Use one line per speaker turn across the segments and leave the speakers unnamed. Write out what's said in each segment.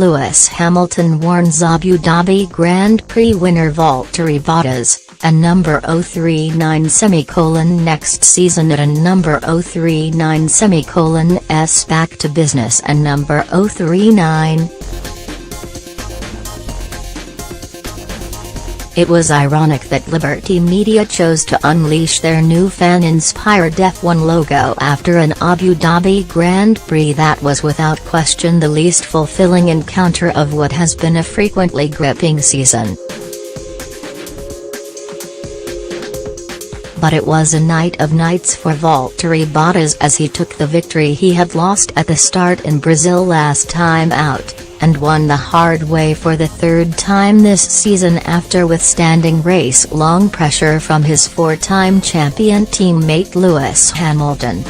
Lewis Hamilton warns Abu Dhabi Grand Prix winner Valtteri Bottas, a number 039 next season at a number 039 s back to business and number 039. It was ironic that Liberty Media chose to unleash their new fan-inspired F1 logo after an Abu Dhabi Grand Prix that was without question the least fulfilling encounter of what has been a frequently gripping season. But it was a night of nights for Valtteri Bottas as he took the victory he had lost at the start in Brazil last time out, and won the hard way for the third time this season after withstanding race-long pressure from his four-time champion teammate Lewis Hamilton.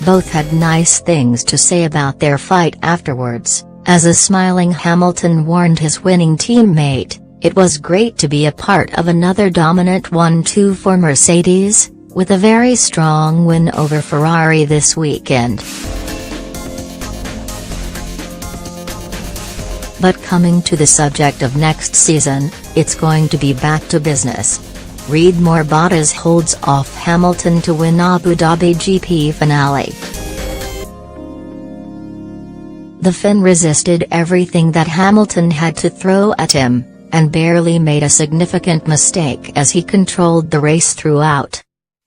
Both had nice things to say about their fight afterwards, as a smiling Hamilton warned his winning teammate, "It was great to be a part of another dominant 1-2 for Mercedes, with a very strong win over Ferrari this weekend." But coming to the subject of next season, it's going to be back to business. Read more. Bottas holds off Hamilton to win Abu Dhabi GP finale. The Finn resisted everything that Hamilton had to throw at him, and barely made a significant mistake as he controlled the race throughout.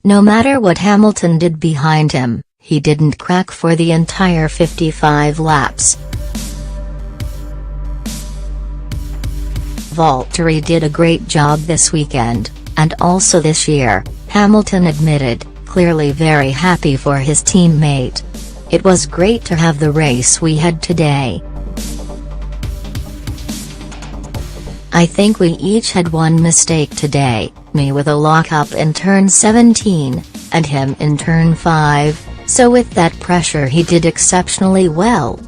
No matter what Hamilton did behind him, he didn't crack for the entire 55 laps. Valtteri did a great job this weekend, and also this year, Hamilton admitted, clearly very happy for his teammate. "It was great to have the race we had today. I think we each had one mistake today, me with a lockup in turn 17, and him in turn 5, so with that pressure he did exceptionally well."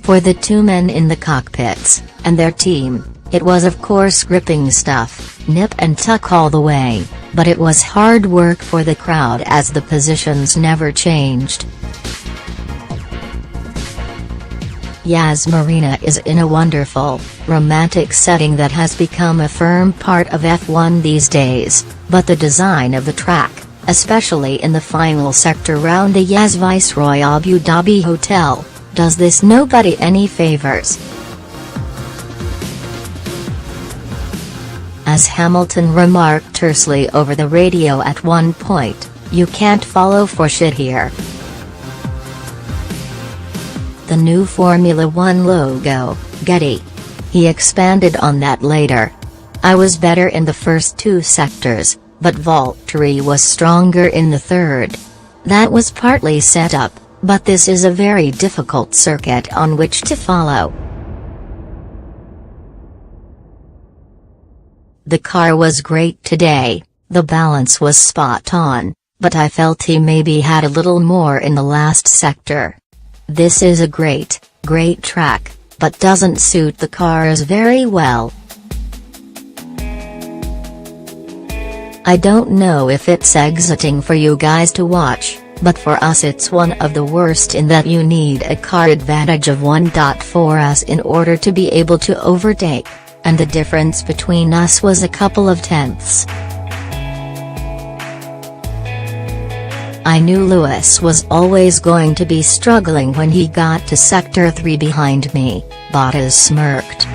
For the two men in the cockpits, and their team, it was of course gripping stuff, nip and tuck all the way, but it was hard work for the crowd as the positions never changed. Yas Marina is in a wonderful, romantic setting that has become a firm part of F1 these days, but the design of the track, especially in the final sector round the Yas Viceroy Abu Dhabi Hotel, does this nobody any favors. As Hamilton remarked tersely over the radio at one point, "You can't follow for shit here." The new Formula One logo, Getty. He expanded on that later. "I was better in the first two sectors, but Valtteri was stronger in the third. That was partly set up, but this is a very difficult circuit on which to follow. The car was great today, the balance was spot on, but I felt he maybe had a little more in the last sector. This is a great track, but doesn't suit the cars very well. I don't know if it's exciting for you guys to watch, but for us it's one of the worst in that you need a car advantage of 1.4 us in order to be able to overtake, and the difference between us was a couple of tenths. I knew Lewis was always going to be struggling when he got to Sector 3 behind me," Bottas smirked.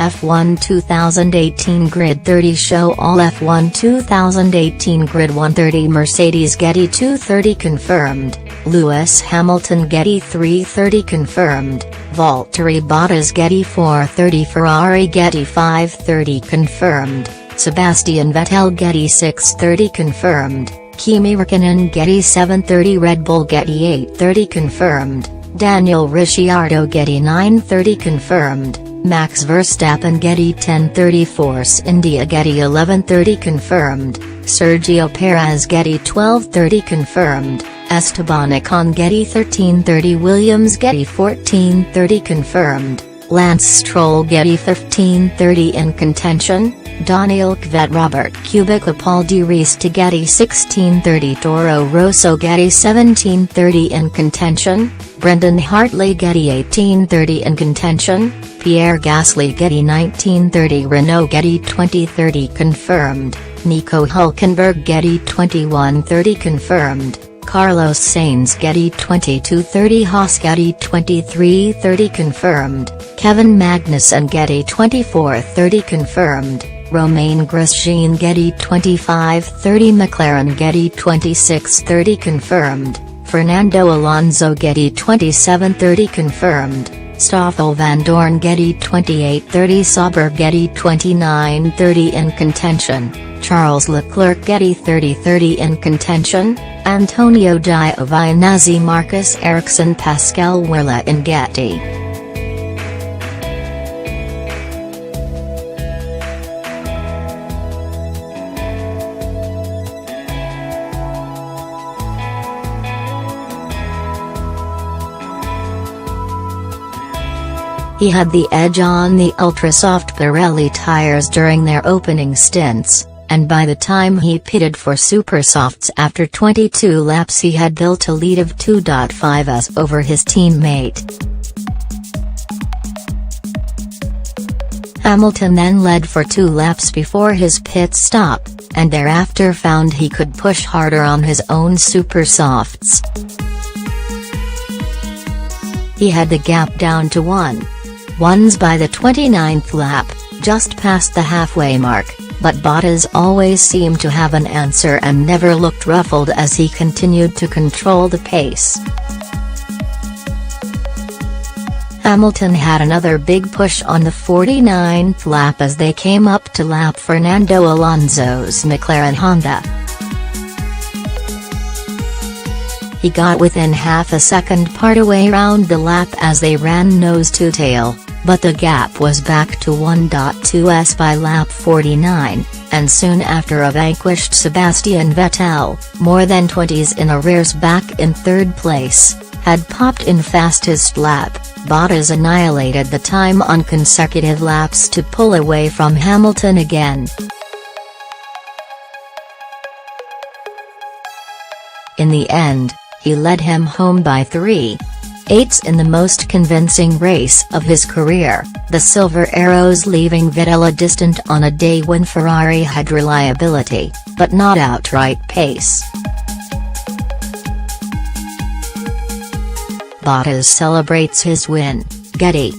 F1 2018 Grid 30 show all F1 2018 Grid 130 Mercedes Getty 230 confirmed, Lewis Hamilton Getty 330 confirmed, Valtteri Bottas Getty 430 Ferrari Getty 530 confirmed, Sebastian Vettel Getty 630 confirmed, Kimi Räikkönen Getty 730 Red Bull Getty 830 confirmed, Daniel Ricciardo Getty 930 confirmed, Max Verstappen Getty 1030 Force India Getty 1130 confirmed, Sergio Perez Getty 1230 confirmed, Esteban Ocon Getty 1330 Williams Getty 1430 confirmed, Lance Stroll Getty 1530 in contention, Daniel Kvyat, Robert Kubica, Paul di Ries to Getty 1630, Toro Rosso Getty 1730 in contention, Brendan Hartley Getty 1830 in contention, Pierre Gasly Getty 1930, Renault Getty 2030 confirmed, Nico Hülkenberg Getty 2130 confirmed, Carlos Sainz Getty 2230, Haas Getty 2330 confirmed, Kevin Magnussen Getty 2430 confirmed, Romain Grosjean Getty 2530, McLaren Getty 2630 confirmed, Fernando Alonso Getty 2730 confirmed, Stoffel van Dorn Getty 2830, Sauber Getty 2930 in contention, Charles Leclerc Getty 3030 in contention, Antonio Giovinazzi, Marcus Ericsson, Pascal Wehrle in Getty. He had the edge on the ultra-soft Pirelli tires during their opening stints, and by the time he pitted for Supersofts after 22 laps he had built a lead of 2.5s over his teammate. Hamilton then led for 2 laps before his pit stop, and thereafter found he could push harder on his own Supersofts. He had the gap down to 1.1s by the 29th lap, just past the halfway mark, but Bottas always seemed to have an answer and never looked ruffled as he continued to control the pace. Hamilton had another big push on the 49th lap as they came up to lap Fernando Alonso's McLaren Honda. He got within half a second partway round the lap as they ran nose-to-tail, but the gap was back to 1.2s by lap 49, and soon after a vanquished Sebastian Vettel, more than 20s in arrears back in third place, had popped in fastest lap. Bottas annihilated the time on consecutive laps to pull away from Hamilton again. In the end, he led him home by 3.8s in the most convincing race of his career, the Silver Arrows leaving Vettel distant on a day when Ferrari had reliability, but not outright pace. Bottas celebrates his win, Getty.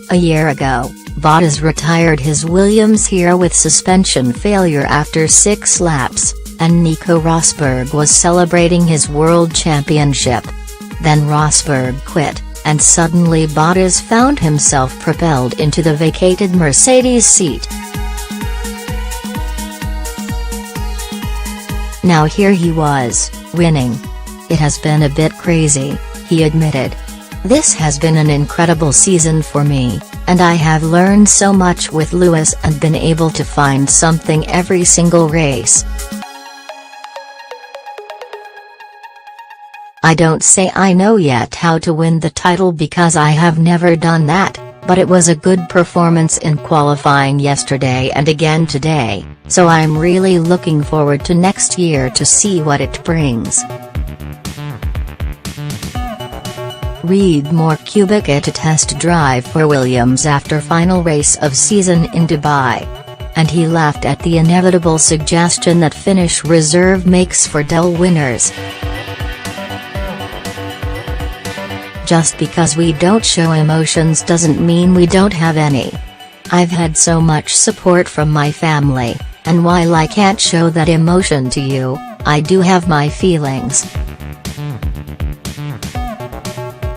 A year ago, Bottas retired his Williams here with suspension failure after 6 laps, and Nico Rosberg was celebrating his world championship. Then Rosberg quit, and suddenly Bottas found himself propelled into the vacated Mercedes seat. Now here he was, winning. It has been a bit crazy, he admitted. This has been an incredible season for me, and I have learned so much with Lewis and been able to find something every single race. I don't say I know yet how to win the title because I have never done that, but it was a good performance in qualifying yesterday and again today, so I'm really looking forward to next year to see what it brings. Read more. Kubica to test drive for Williams after final race of season in Dubai. And he laughed at the inevitable suggestion that Finnish reserve makes for dull winners. Just because we don't show emotions doesn't mean we don't have any. I've had so much support from my family, and while I can't show that emotion to you, I do have my feelings.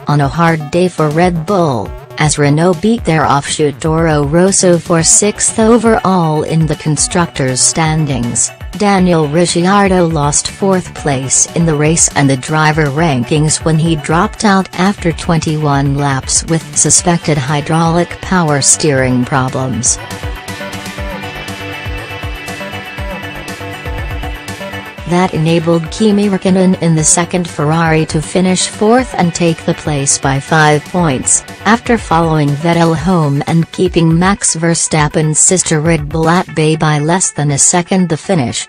On a hard day for Red Bull, as Renault beat their offshoot Toro Rosso for 6th overall in the Constructors' standings, Daniel Ricciardo lost 4th place in the race and the driver rankings when he dropped out after 21 laps with suspected hydraulic power steering problems. that enabled Kimi Räikkönen in the second Ferrari to finish fourth and take the place by 5 points, after following Vettel home and keeping Max Verstappen's sister Red Bull at bay by less than a second. The finish,